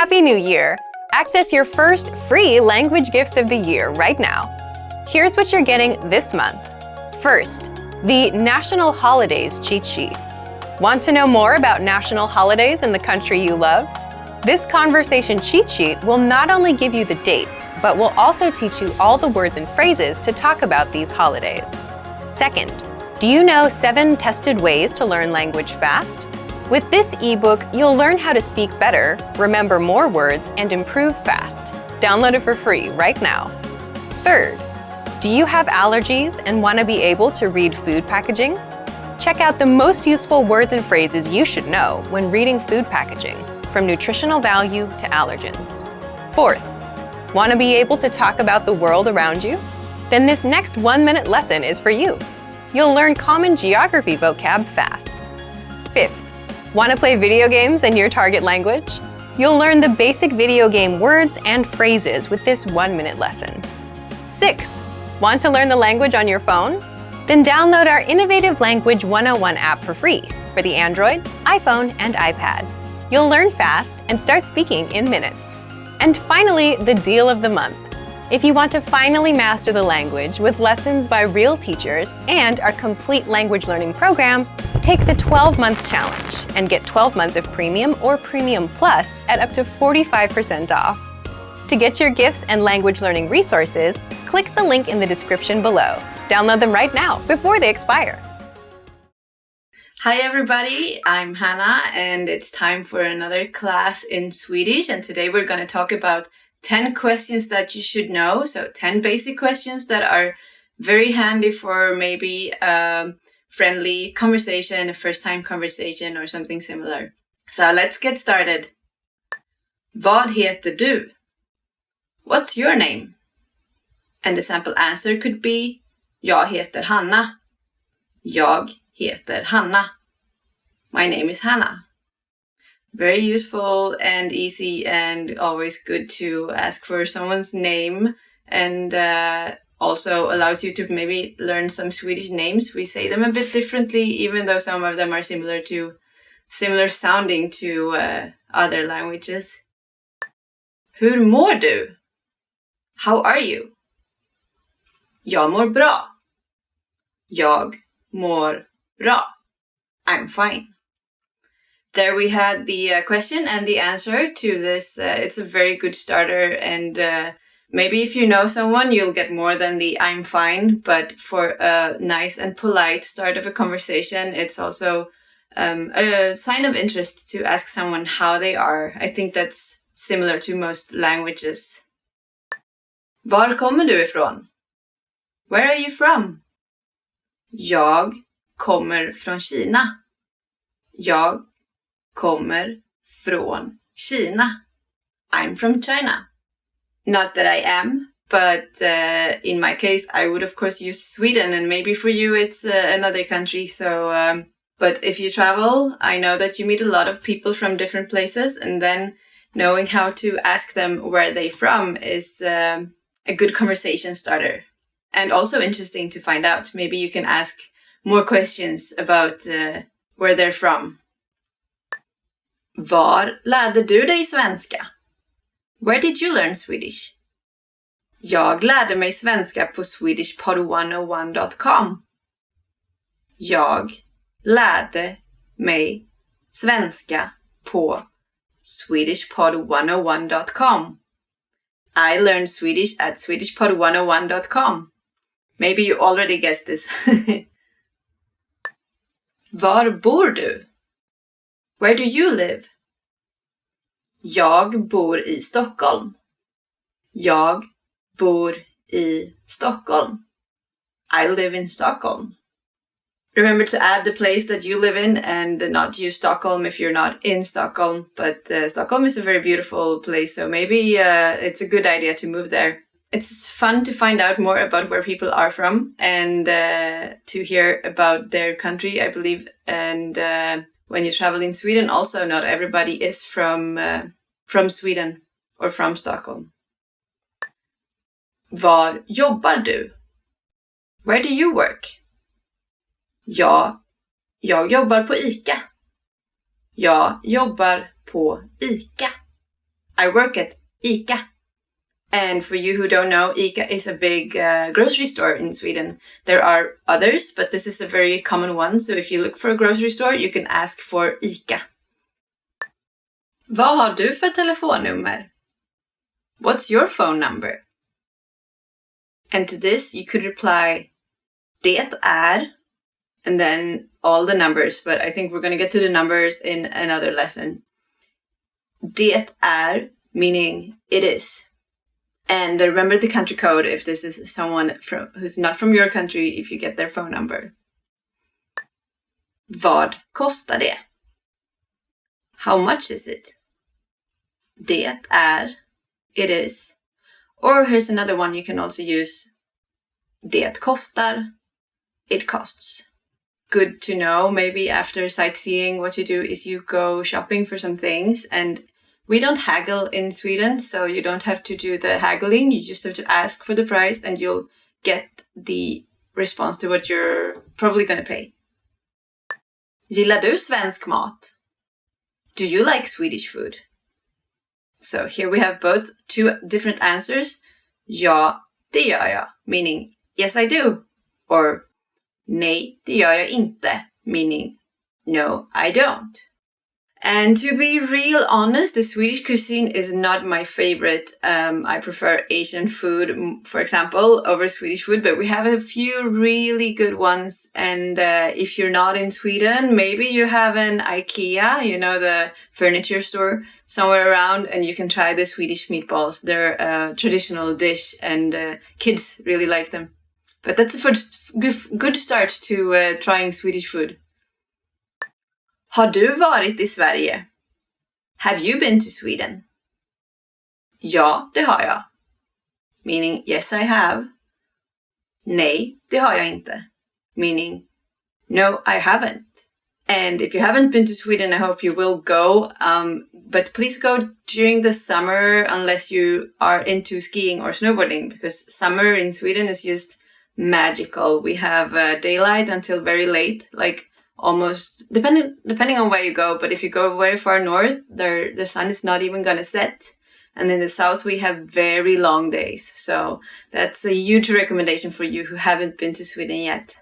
Happy New Year! Access your first free language gifts of the year right now. Here's what you're getting this month. First, the National Holidays cheat sheet. Want to know more about national holidays in the country you love? This conversation cheat sheet will not only give you the dates, but will also teach you all the words and phrases to talk about these holidays. Second, do you know 7 tested ways to learn language fast? With this ebook, you'll learn how to speak better, remember more words, and improve fast. Download it for free right now. Third, do you have allergies and want to be able to read food packaging? Check out the most useful words and phrases you should know when reading food packaging, from nutritional value to allergens. Fourth, want to be able to talk about the world around you? Then this next 1-minute lesson is for you. You'll learn common geography vocab fast. Fifth, want to play video games in your target language? You'll learn the basic video game words and phrases with this 1-minute lesson. Sixth, want to learn the language on your phone? Then download our innovative Language 101 app for free for the Android, iPhone, and iPad. You'll learn fast and start speaking in minutes. And finally, the deal of the month. If you want to finally master the language with lessons by real teachers and our complete language learning program, take the 12-month challenge and get 12 months of Premium or Premium Plus at up to 45% off. To get your gifts and language learning resources, click the link in the description below. Download them right now before they expire. Hi everybody, I'm Hannah and it's time for another class in Swedish, and today we're going to talk about 10 questions that you should know. So 10 basic questions that are very handy for maybe a friendly conversation, a first-time conversation or something similar. So let's get started. Vad heter du? What's your name? And the sample answer could be Jag heter Hanna. Jag heter Hanna. My name is Hannah. Very useful and easy and always good to ask for someone's name, and also allows you to maybe learn some Swedish names. We say them a bit differently, even though some of them are similar sounding to other languages. Hur mår du? How are you? Jag mår bra. Jag mår bra. I'm fine. There we had the question and the answer to this. It's a very good starter, and maybe if you know someone, you'll get more than the I'm fine. But for a nice and polite start of a conversation, it's also a sign of interest to ask someone how they are. I think that's similar to most languages. Var kommer du ifrån? Where are you from? Jag kommer från Kina. Jag kommer från Kina. I'm from China. Not that I am, but in my case, I would of course use Sweden, and maybe for you it's another country. So, but if you travel, I know that you meet a lot of people from different places, and then knowing how to ask them where they're from is a good conversation starter. And also interesting to find out. Maybe you can ask more questions about where they're from. Var lärde du dig svenska? Where did you learn Swedish? Jag lärde mig svenska på swedishpod101.com. Jag lärde mig svenska på swedishpod101.com. I learned Swedish at swedishpod101.com. Maybe you already guessed this. Var bor du? Where do you live? Jag bor i Stockholm. Jag bor i Stockholm. I live in Stockholm. Remember to add the place that you live in and not use Stockholm if you're not in Stockholm. But Stockholm is a very beautiful place, so maybe it's a good idea to move there. It's fun to find out more about where people are from and to hear about their country, I believe. And when you travel in Sweden, also not everybody is from Sweden or from Stockholm. Var jobbar du? Where do you work? Ja, jag jobbar på ICA. Jag jobbar på ICA. I work at ICA. And for you who don't know, ICA is a big grocery store in Sweden. There are others, but this is a very common one. So if you look for a grocery store, you can ask for ICA. Vad har du för telefonnummer? What's your phone number? And to this, you could reply, det är, and then all the numbers. But I think we're going to get to the numbers in another lesson. Det är, meaning it is. And remember the country code if this is someone who's not from your country, if you get their phone number. Vad kostar det? How much is it? Det är, it is. Or here's another one you can also use. Det kostar, it costs. Good to know. Maybe after sightseeing, what you do is you go shopping for some things, and we don't haggle in Sweden, so you don't have to do the haggling. You just have to ask for the price and you'll get the response to what you're probably going to pay. Gillar du svensk mat? Do you like Swedish food? So here we have both two different answers. Ja, det gör jag, meaning yes I do. Or nej, det gör jag inte, meaning no I don't. And to be real honest, the Swedish cuisine is not my favorite. I prefer Asian food, for example, over Swedish food, but we have a few really good ones. And if you're not in Sweden, maybe you have an IKEA, you know, the furniture store somewhere around, and you can try the Swedish meatballs. They're a traditional dish, and kids really like them. But that's a first good start to trying Swedish food. Har du varit i Sverige? Have you been to Sweden? Ja, det har jag. Meaning, yes I have. Nej, det har jag inte. Meaning, no I haven't. And if you haven't been to Sweden, I hope you will go. But please go during the summer unless you are into skiing or snowboarding, because summer in Sweden is just magical. We have daylight until very late, like almost depending on where you go, but if you go very far north, the sun is not even gonna set. And in the south we have very long days. So that's a huge recommendation for you who haven't been to Sweden yet.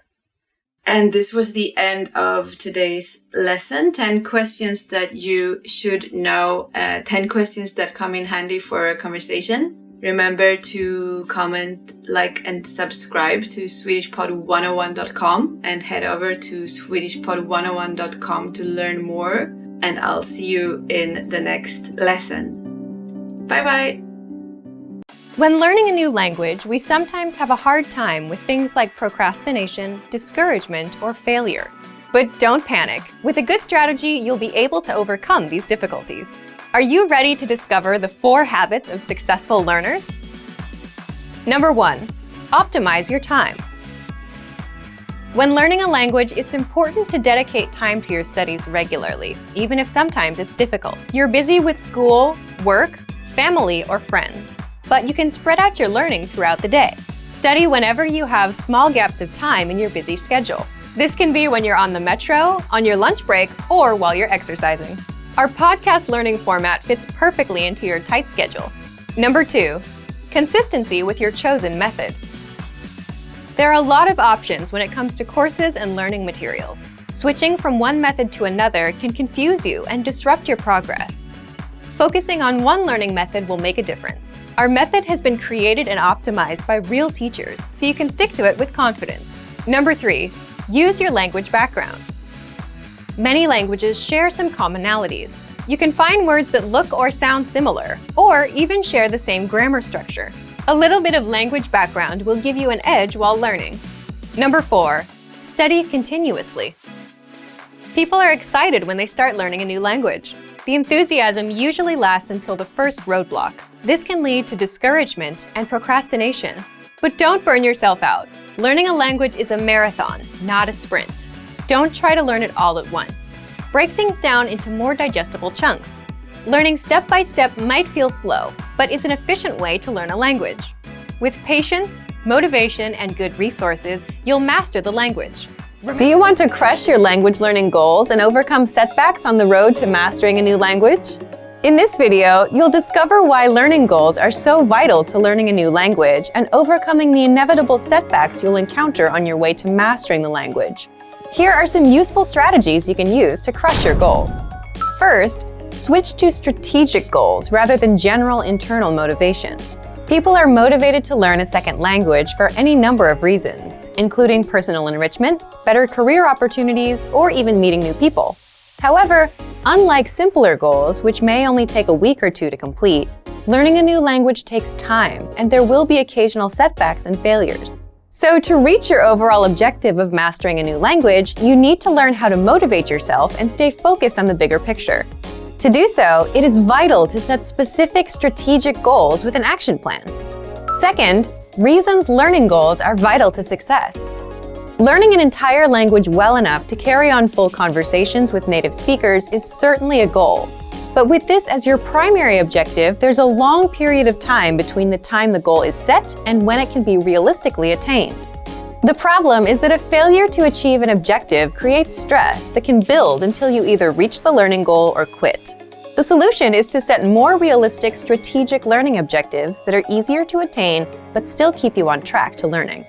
And this was the end of today's lesson. 10 questions that you should know, 10 questions that come in handy for a conversation. Remember to comment, like, and subscribe to SwedishPod101.com and head over to SwedishPod101.com to learn more. And I'll see you in the next lesson. Bye bye! When learning a new language, we sometimes have a hard time with things like procrastination, discouragement, or failure. But don't panic. With a good strategy, you'll be able to overcome these difficulties. Are you ready to discover the 4 habits of successful learners? Number 1, optimize your time. When learning a language, it's important to dedicate time to your studies regularly, even if sometimes it's difficult. You're busy with school, work, family, or friends, but you can spread out your learning throughout the day. Study whenever you have small gaps of time in your busy schedule. This can be when you're on the metro, on your lunch break, or while you're exercising. Our podcast learning format fits perfectly into your tight schedule. Number 2, consistency with your chosen method. There are a lot of options when it comes to courses and learning materials. Switching from one method to another can confuse you and disrupt your progress. Focusing on one learning method will make a difference. Our method has been created and optimized by real teachers, so you can stick to it with confidence. Number 3, use your language background. Many languages share some commonalities. You can find words that look or sound similar, or even share the same grammar structure. A little bit of language background will give you an edge while learning. Number 4, study continuously. People are excited when they start learning a new language. The enthusiasm usually lasts until the first roadblock. This can lead to discouragement and procrastination. But don't burn yourself out. Learning a language is a marathon, not a sprint. Don't try to learn it all at once. Break things down into more digestible chunks. Learning step by step might feel slow, but it's an efficient way to learn a language. With patience, motivation, and good resources, you'll master the language. Do you want to crush your language learning goals and overcome setbacks on the road to mastering a new language? In this video, you'll discover why learning goals are so vital to learning a new language and overcoming the inevitable setbacks you'll encounter on your way to mastering the language. Here are some useful strategies you can use to crush your goals. First, switch to strategic goals rather than general internal motivation. People are motivated to learn a second language for any number of reasons, including personal enrichment, better career opportunities, or even meeting new people. However, unlike simpler goals, which may only take a week or two to complete, learning a new language takes time, and there will be occasional setbacks and failures. So to reach your overall objective of mastering a new language, you need to learn how to motivate yourself and stay focused on the bigger picture. To do so, it is vital to set specific strategic goals with an action plan. Second, reasons learning goals are vital to success. Learning an entire language well enough to carry on full conversations with native speakers is certainly a goal. But with this as your primary objective, there's a long period of time between the time the goal is set and when it can be realistically attained. The problem is that a failure to achieve an objective creates stress that can build until you either reach the learning goal or quit. The solution is to set more realistic strategic learning objectives that are easier to attain but still keep you on track to learning.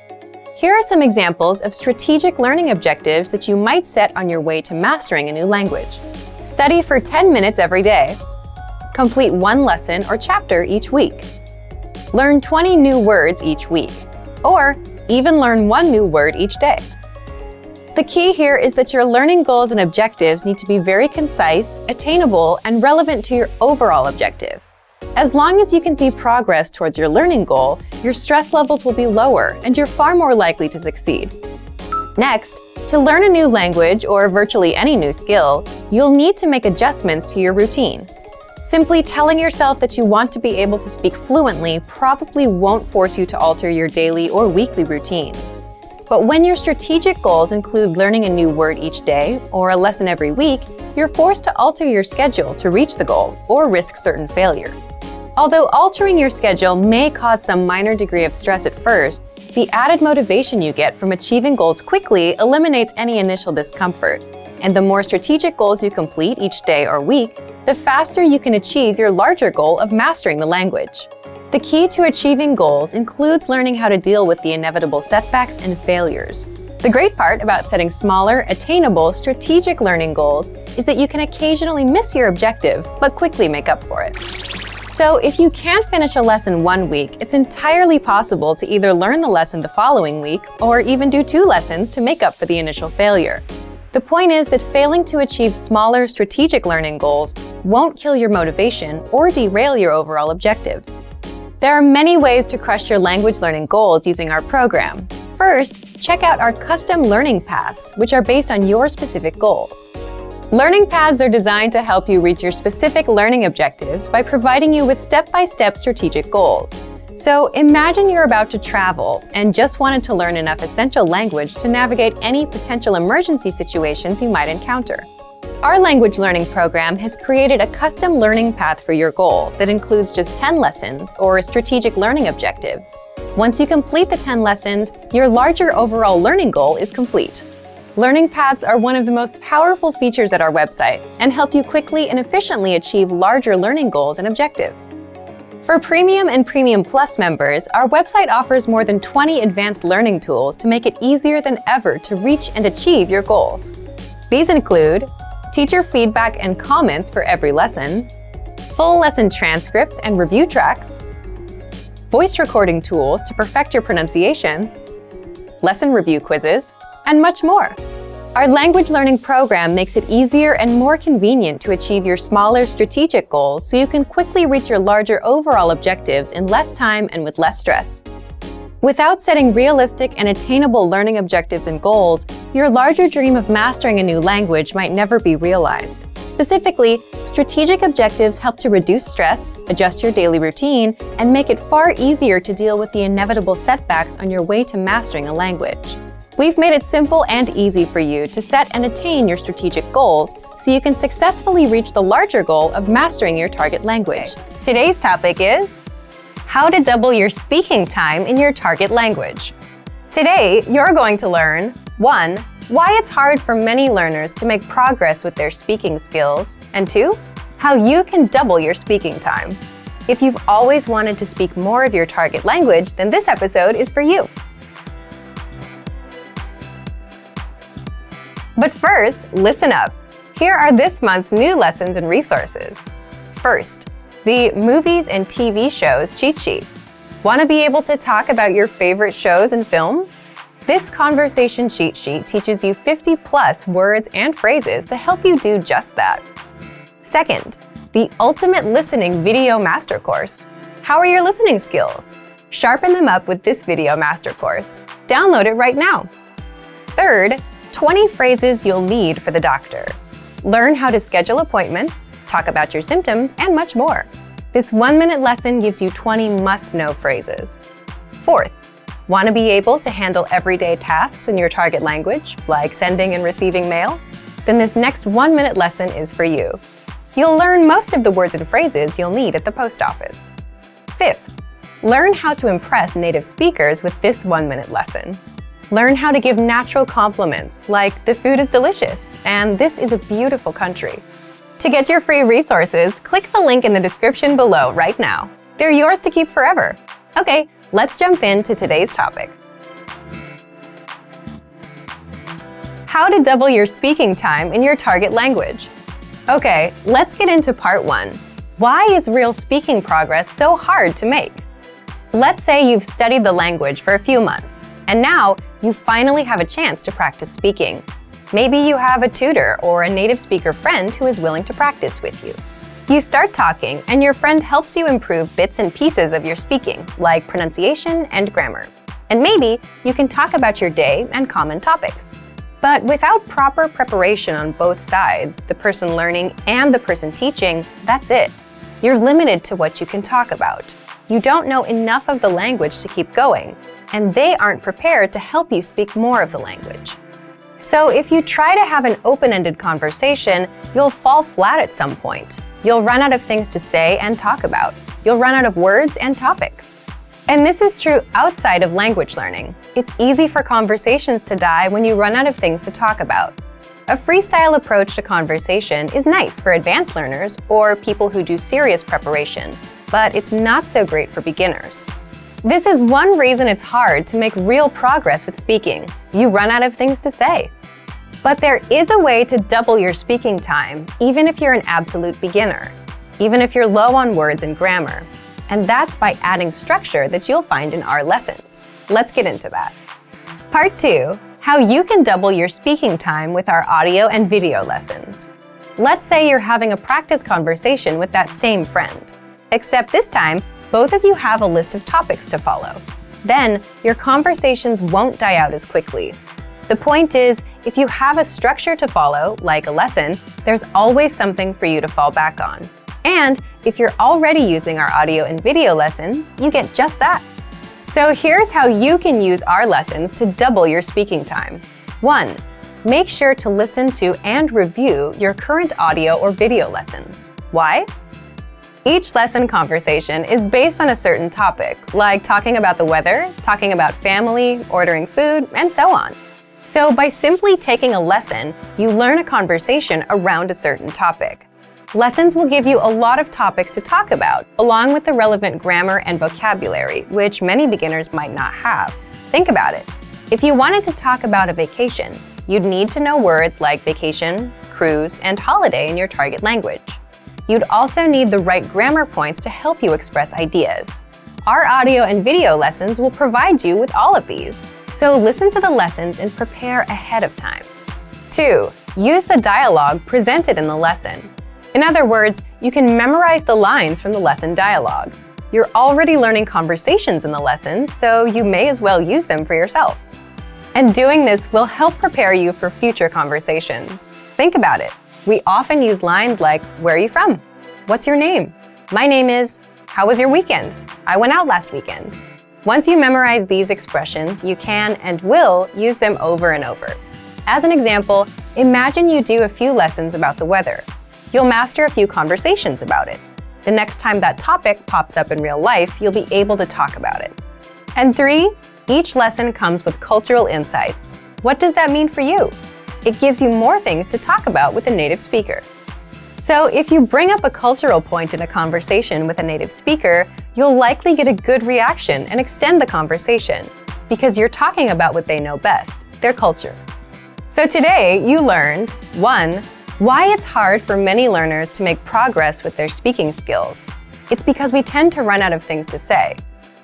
Here are some examples of strategic learning objectives that you might set on your way to mastering a new language. Study for 10 minutes every day. Complete one lesson or chapter each week. Learn 20 new words each week. Or even learn one new word each day. The key here is that your learning goals and objectives need to be very concise, attainable, and relevant to your overall objective. As long as you can see progress towards your learning goal, your stress levels will be lower and you're far more likely to succeed. Next, to learn a new language or virtually any new skill, you'll need to make adjustments to your routine. Simply telling yourself that you want to be able to speak fluently probably won't force you to alter your daily or weekly routines. But when your strategic goals include learning a new word each day or a lesson every week, you're forced to alter your schedule to reach the goal or risk certain failure. Although altering your schedule may cause some minor degree of stress at first, the added motivation you get from achieving goals quickly eliminates any initial discomfort. And the more strategic goals you complete each day or week, the faster you can achieve your larger goal of mastering the language. The key to achieving goals includes learning how to deal with the inevitable setbacks and failures. The great part about setting smaller, attainable, strategic learning goals is that you can occasionally miss your objective, but quickly make up for it. So if you can't finish a lesson one week, it's entirely possible to either learn the lesson the following week or even do 2 lessons to make up for the initial failure. The point is that failing to achieve smaller, strategic learning goals won't kill your motivation or derail your overall objectives. There are many ways to crush your language learning goals using our program. First, check out our custom learning paths, which are based on your specific goals. Learning paths are designed to help you reach your specific learning objectives by providing you with step-by-step strategic goals. So imagine you're about to travel and just wanted to learn enough essential language to navigate any potential emergency situations you might encounter. Our language learning program has created a custom learning path for your goal that includes just 10 lessons or strategic learning objectives. Once you complete the 10 lessons, your larger overall learning goal is complete. Learning paths are one of the most powerful features at our website and help you quickly and efficiently achieve larger learning goals and objectives. For Premium and Premium Plus members, our website offers more than 20 advanced learning tools to make it easier than ever to reach and achieve your goals. These include teacher feedback and comments for every lesson, full lesson transcripts and review tracks, voice recording tools to perfect your pronunciation, lesson review quizzes, and much more. Our language learning program makes it easier and more convenient to achieve your smaller strategic goals so you can quickly reach your larger overall objectives in less time and with less stress. Without setting realistic and attainable learning objectives and goals, your larger dream of mastering a new language might never be realized. Specifically, strategic objectives help to reduce stress, adjust your daily routine, and make it far easier to deal with the inevitable setbacks on your way to mastering a language. We've made it simple and easy for you to set and attain your strategic goals so you can successfully reach the larger goal of mastering your target language. Today's topic is how to double your speaking time in your target language. Today, you're going to learn 1. Why it's hard for many learners to make progress with their speaking skills, and 2. how you can double your speaking time. If you've always wanted to speak more of your target language, then this episode is for you. But first, listen up. Here are this month's new lessons and resources. First, the Movies and TV Shows Cheat Sheet. Want to be able to talk about your favorite shows and films? This conversation cheat sheet teaches you 50+ words and phrases to help you do just that. Second, the Ultimate Listening Video Master Course. How are your listening skills? Sharpen them up with this video master course. Download it right now. Third, 20 phrases you'll need for the doctor. Learn how to schedule appointments, talk about your symptoms, and much more. This 1-minute lesson gives you 20 must-know phrases. Fourth, want to be able to handle everyday tasks in your target language, like sending and receiving mail? Then this next 1-minute lesson is for you. You'll learn most of the words and phrases you'll need at the post office. Fifth, learn how to impress native speakers with this 1-minute lesson. Learn how to give natural compliments like "the food is delicious" and "this is a beautiful country." To get your free resources, click the link in the description below right now. They're yours to keep forever. Okay, let's jump into today's topic. How to double your speaking time in your target language. Okay, let's get into part 1. Why is real speaking progress so hard to make? Let's say you've studied the language for a few months, and now you finally have a chance to practice speaking. Maybe you have a tutor or a native speaker friend who is willing to practice with you. You start talking, and your friend helps you improve bits and pieces of your speaking, like pronunciation and grammar. And maybe you can talk about your day and common topics. But without proper preparation on both sides, the person learning and the person teaching, that's it. You're limited to what you can talk about. You don't know enough of the language to keep going, and they aren't prepared to help you speak more of the language. So if you try to have an open-ended conversation, you'll fall flat at some point. You'll run out of things to say and talk about. You'll run out of words and topics. And this is true outside of language learning. It's easy for conversations to die when you run out of things to talk about. A freestyle approach to conversation is nice for advanced learners or people who do serious preparation, but it's not so great for beginners. This is one reason it's hard to make real progress with speaking. You run out of things to say. But there is a way to double your speaking time, even if you're an absolute beginner, even if you're low on words and grammar. And that's by adding structure that you'll find in our lessons. Let's get into that. Part 2, how you can double your speaking time with our audio and video lessons. Let's say you're having a practice conversation with that same friend. Except this time, both of you have a list of topics to follow. Then, your conversations won't die out as quickly. The point is, if you have a structure to follow, like a lesson, there's always something for you to fall back on. And if you're already using our audio and video lessons, you get just that. So here's how you can use our lessons to double your speaking time. 1. Make sure to listen to and review your current audio or video lessons. Why? Each lesson conversation is based on a certain topic, like talking about the weather, talking about family, ordering food, and so on. So by simply taking a lesson, you learn a conversation around a certain topic. Lessons will give you a lot of topics to talk about, along with the relevant grammar and vocabulary, which many beginners might not have. Think about it. If you wanted to talk about a vacation, you'd need to know words like vacation, cruise, and holiday in your target language. You'd also need the right grammar points to help you express ideas. Our audio and video lessons will provide you with all of these, so listen to the lessons and prepare ahead of time. 2. Use the dialogue presented in the lesson. In other words, you can memorize the lines from the lesson dialogue. You're already learning conversations in the lesson, so you may as well use them for yourself. And doing this will help prepare you for future conversations. Think about it. We often use lines like, "Where are you from? What's your name? My name is, how was your weekend? I went out last weekend." Once you memorize these expressions, you can and will use them over and over. As an example, imagine you do a few lessons about the weather. You'll master a few conversations about it. The next time that topic pops up in real life, you'll be able to talk about it. And 3, each lesson comes with cultural insights. What does that mean for you? It gives you more things to talk about with a native speaker. So if you bring up a cultural point in a conversation with a native speaker, you'll likely get a good reaction and extend the conversation, because you're talking about what they know best, their culture. So today you learned 1. Why it's hard for many learners to make progress with their speaking skills. It's because we tend to run out of things to say.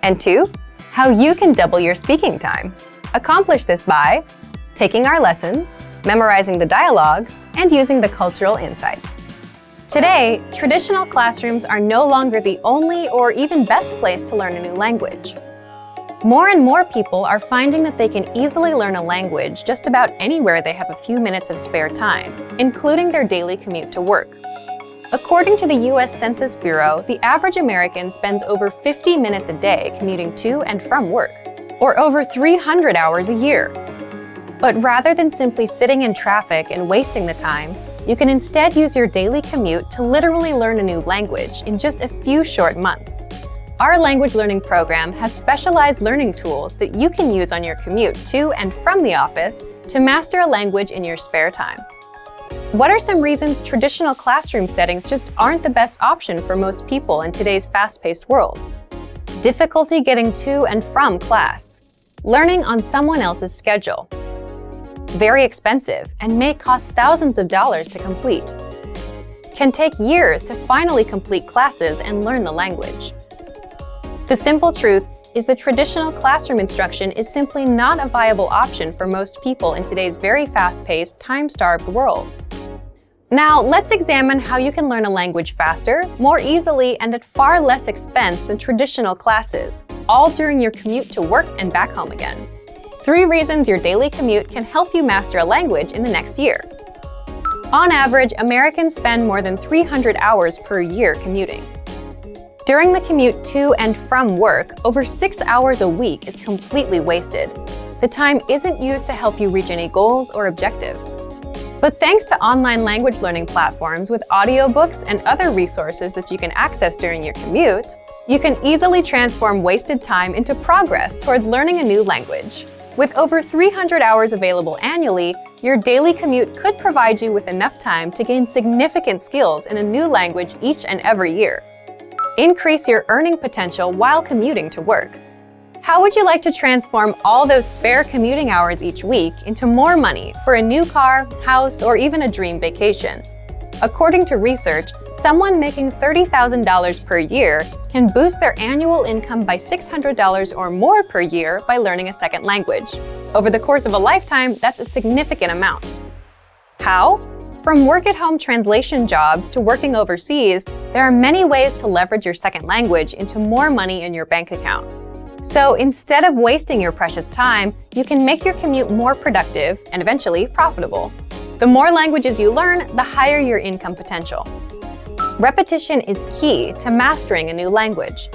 And 2. How you can double your speaking time. Accomplish this by taking our lessons, memorizing the dialogues, and using the cultural insights. Today, traditional classrooms are no longer the only or even best place to learn a new language. More and more people are finding that they can easily learn a language just about anywhere they have a few minutes of spare time, including their daily commute to work. According to the US Census Bureau, the average American spends over 50 minutes a day commuting to and from work, or over 300 hours a year. But rather than simply sitting in traffic and wasting the time, you can instead use your daily commute to literally learn a new language in just a few short months. Our language learning program has specialized learning tools that you can use on your commute to and from the office to master a language in your spare time. What are some reasons traditional classroom settings just aren't the best option for most people in today's fast-paced world? Difficulty getting to and from class. Learning on someone else's schedule. Very expensive and may cost thousands of dollars to complete. Can take years to finally complete classes and learn the language. The simple truth is that traditional classroom instruction is simply not a viable option for most people in today's very fast-paced, time-starved world. Now, let's examine how you can learn a language faster, more easily, and at far less expense than traditional classes, all during your commute to work and back home again. 3 reasons your daily commute can help you master a language in the next year. On average, Americans spend more than 300 hours per year commuting. During the commute to and from work, over 6 hours a week is completely wasted. The time isn't used to help you reach any goals or objectives. But thanks to online language learning platforms with audiobooks and other resources that you can access during your commute, you can easily transform wasted time into progress toward learning a new language. With over 300 hours available annually, your daily commute could provide you with enough time to gain significant skills in a new language each and every year. Increase your earning potential while commuting to work. How would you like to transform all those spare commuting hours each week into more money for a new car, house, or even a dream vacation? According to research, someone making $30,000 per year can boost their annual income by $600 or more per year by learning a second language. Over the course of a lifetime, that's a significant amount. How? From work-at-home translation jobs to working overseas, there are many ways to leverage your second language into more money in your bank account. So instead of wasting your precious time, you can make your commute more productive and eventually profitable. The more languages you learn, the higher your income potential. Repetition is key to mastering a new language.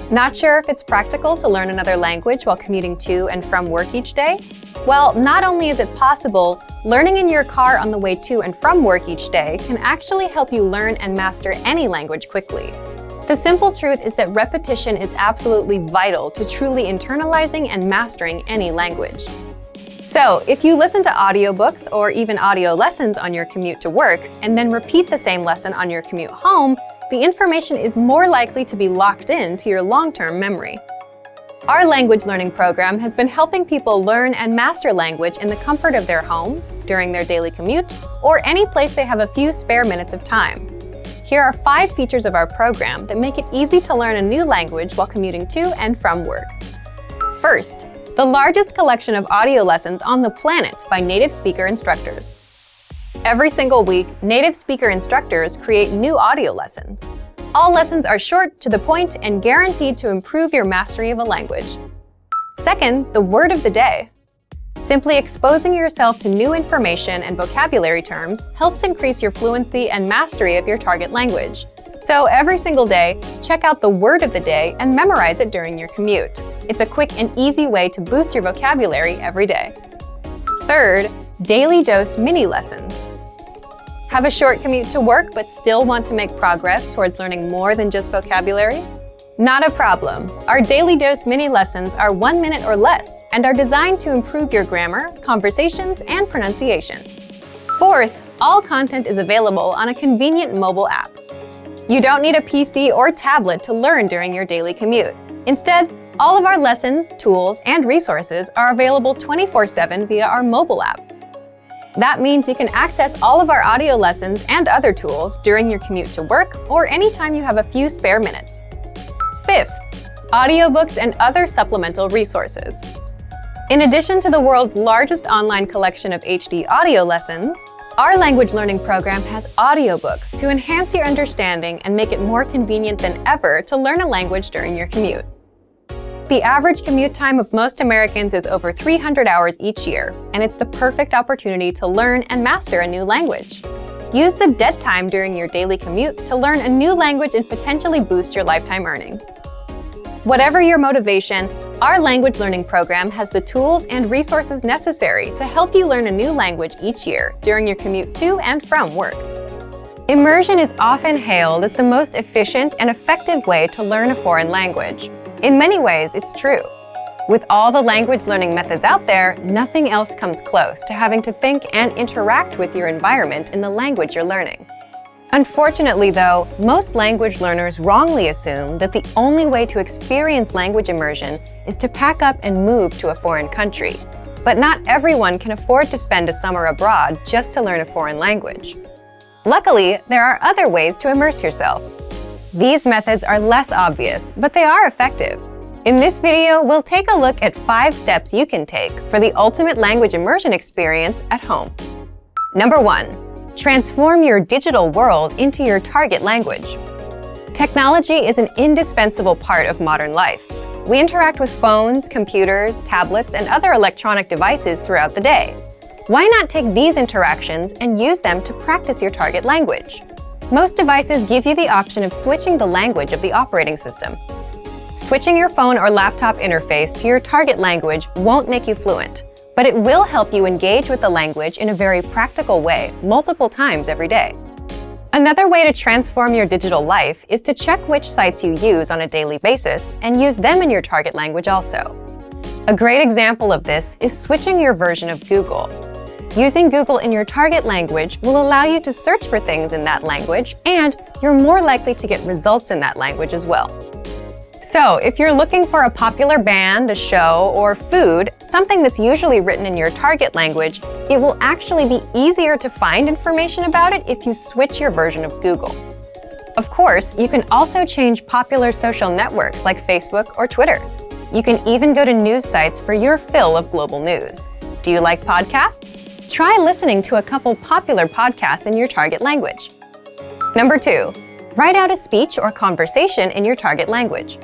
Not sure if it's practical to learn another language while commuting to and from work each day? Well, not only is it possible, learning in your car on the way to and from work each day can actually help you learn and master any language quickly. The simple truth is that repetition is absolutely vital to truly internalizing and mastering any language. So, if you listen to audiobooks or even audio lessons on your commute to work, and then repeat the same lesson on your commute home, the information is more likely to be locked into your long-term memory. Our language learning program has been helping people learn and master language in the comfort of their home, during their daily commute, or any place they have a few spare minutes of time. Here are 5 features of our program that make it easy to learn a new language while commuting to and from work. First, the largest collection of audio lessons on the planet by native speaker instructors. Every single week, native speaker instructors create new audio lessons. All lessons are short, to the point, and guaranteed to improve your mastery of a language. Second, the word of the day. Simply exposing yourself to new information and vocabulary terms helps increase your fluency and mastery of your target language. So every single day, check out the word of the day and memorize it during your commute. It's a quick and easy way to boost your vocabulary every day. Third, daily dose mini lessons. Have a short commute to work but still want to make progress towards learning more than just vocabulary? Not a problem. Our daily dose mini lessons are 1 minute or less and are designed to improve your grammar, conversations, and pronunciation. Fourth, all content is available on a convenient mobile app. You don't need a PC or tablet to learn during your daily commute. Instead, all of our lessons, tools, and resources are available 24/7 via our mobile app. That means you can access all of our audio lessons and other tools during your commute to work or anytime you have a few spare minutes. Fifth, audiobooks and other supplemental resources. In addition to the world's largest online collection of HD audio lessons, our language learning program has audiobooks to enhance your understanding and make it more convenient than ever to learn a language during your commute. The average commute time of most Americans is over 300 hours each year, and it's the perfect opportunity to learn and master a new language. Use the dead time during your daily commute to learn a new language and potentially boost your lifetime earnings. Whatever your motivation, our language learning program has the tools and resources necessary to help you learn a new language each year during your commute to and from work. Immersion is often hailed as the most efficient and effective way to learn a foreign language. In many ways, it's true. With all the language learning methods out there, nothing else comes close to having to think and interact with your environment in the language you're learning. Unfortunately, though, most language learners wrongly assume that the only way to experience language immersion is to pack up and move to a foreign country. But not everyone can afford to spend a summer abroad just to learn a foreign language. Luckily, there are other ways to immerse yourself. These methods are less obvious, but they are effective. In this video, we'll take a look at 5 steps you can take for the ultimate language immersion experience at home. Number 1. Transform your digital world into your target language. Technology is an indispensable part of modern life. We interact with phones, computers, tablets, and other electronic devices throughout the day. Why not take these interactions and use them to practice your target language? Most devices give you the option of switching the language of the operating system. Switching your phone or laptop interface to your target language won't make you fluent, but it will help you engage with the language in a very practical way multiple times every day. Another way to transform your digital life is to check which sites you use on a daily basis and use them in your target language also. A great example of this is switching your version of Google. Using Google in your target language will allow you to search for things in that language, and you're more likely to get results in that language as well. So, if you're looking for a popular band, a show, or food, something that's usually written in your target language, it will actually be easier to find information about it if you switch your version of Google. Of course, you can also change popular social networks like Facebook or Twitter. You can even go to news sites for your fill of global news. Do you like podcasts? Try listening to a couple popular podcasts in your target language. Number 2. Write out a speech or conversation in your target language.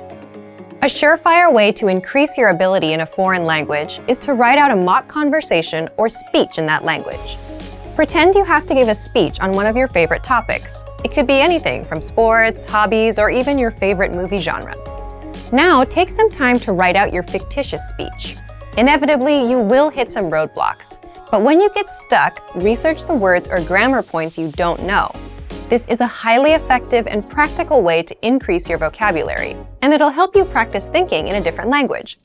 A surefire way to increase your ability in a foreign language is to write out a mock conversation or speech in that language. Pretend you have to give a speech on one of your favorite topics. It could be anything from sports, hobbies, or even your favorite movie genre. Now, take some time to write out your fictitious speech. Inevitably, you will hit some roadblocks. But when you get stuck, research the words or grammar points you don't know. This is a highly effective and practical way to increase your vocabulary, and it'll help you practice thinking in a different language.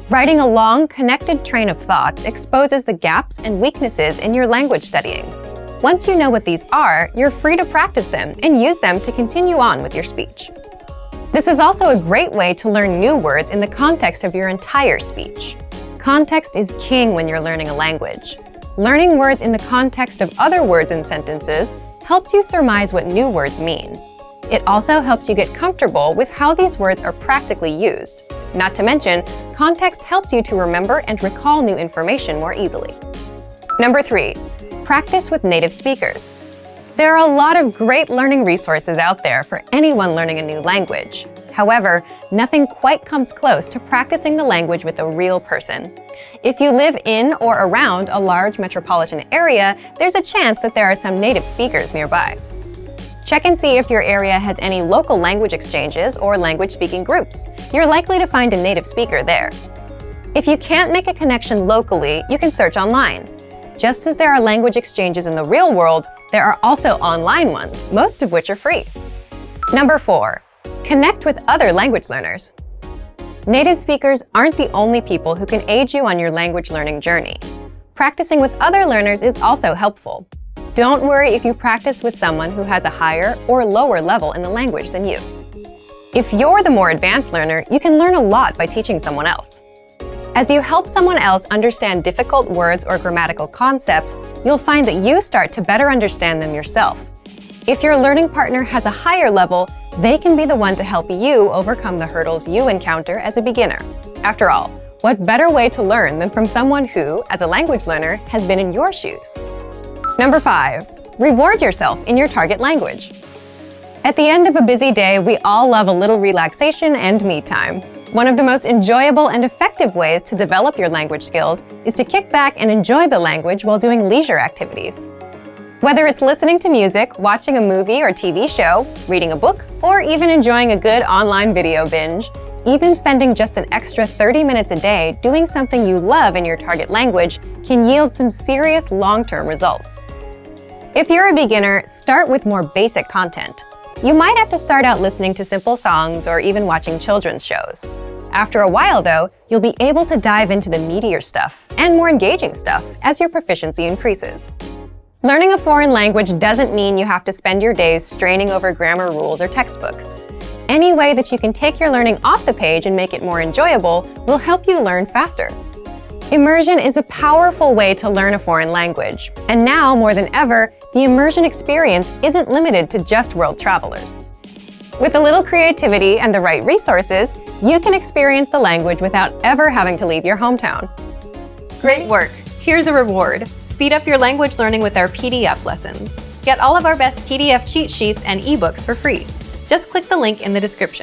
Writing a long, connected train of thoughts exposes the gaps and weaknesses in your language studying. Once you know what these are, you're free to practice them and use them to continue on with your speech. This is also a great way to learn new words in the context of your entire speech. Context is king when you're learning a language. Learning words in the context of other words and sentences helps you surmise what new words mean. It also helps you get comfortable with how these words are practically used. Not to mention, context helps you to remember and recall new information more easily. Number 3. Practice with native speakers. There are a lot of great learning resources out there for anyone learning a new language. However, nothing quite comes close to practicing the language with a real person. If you live in or around a large metropolitan area, there's a chance that there are some native speakers nearby. Check and see if your area has any local language exchanges or language-speaking groups. You're likely to find a native speaker there. If you can't make a connection locally, you can search online. Just as there are language exchanges in the real world, there are also online ones, most of which are free. Number 4. Connect with other language learners. Native speakers aren't the only people who can aid you on your language learning journey. Practicing with other learners is also helpful. Don't worry if you practice with someone who has a higher or lower level in the language than you. If you're the more advanced learner, you can learn a lot by teaching someone else. As you help someone else understand difficult words or grammatical concepts, you'll find that you start to better understand them yourself. If your learning partner has a higher level, they can be the one to help you overcome the hurdles you encounter as a beginner. After all, what better way to learn than from someone who, as a language learner, has been in your shoes? Number 5. Reward yourself in your target language. At the end of a busy day, we all love a little relaxation and me time. One of the most enjoyable and effective ways to develop your language skills is to kick back and enjoy the language while doing leisure activities. Whether it's listening to music, watching a movie or TV show, reading a book, or even enjoying a good online video binge, even spending just an extra 30 minutes a day doing something you love in your target language can yield some serious long-term results. If you're a beginner, start with more basic content. You might have to start out listening to simple songs or even watching children's shows. After a while, though, you'll be able to dive into the meatier stuff and more engaging stuff as your proficiency increases. Learning a foreign language doesn't mean you have to spend your days straining over grammar rules or textbooks. Any way that you can take your learning off the page and make it more enjoyable will help you learn faster. Immersion is a powerful way to learn a foreign language, and now more than ever, the immersion experience isn't limited to just world travelers. With a little creativity and the right resources, you can experience the language without ever having to leave your hometown. Great work! Here's a reward. Speed up your language learning with our PDF lessons. Get all of our best PDF cheat sheets and ebooks for free. Just click the link in the description.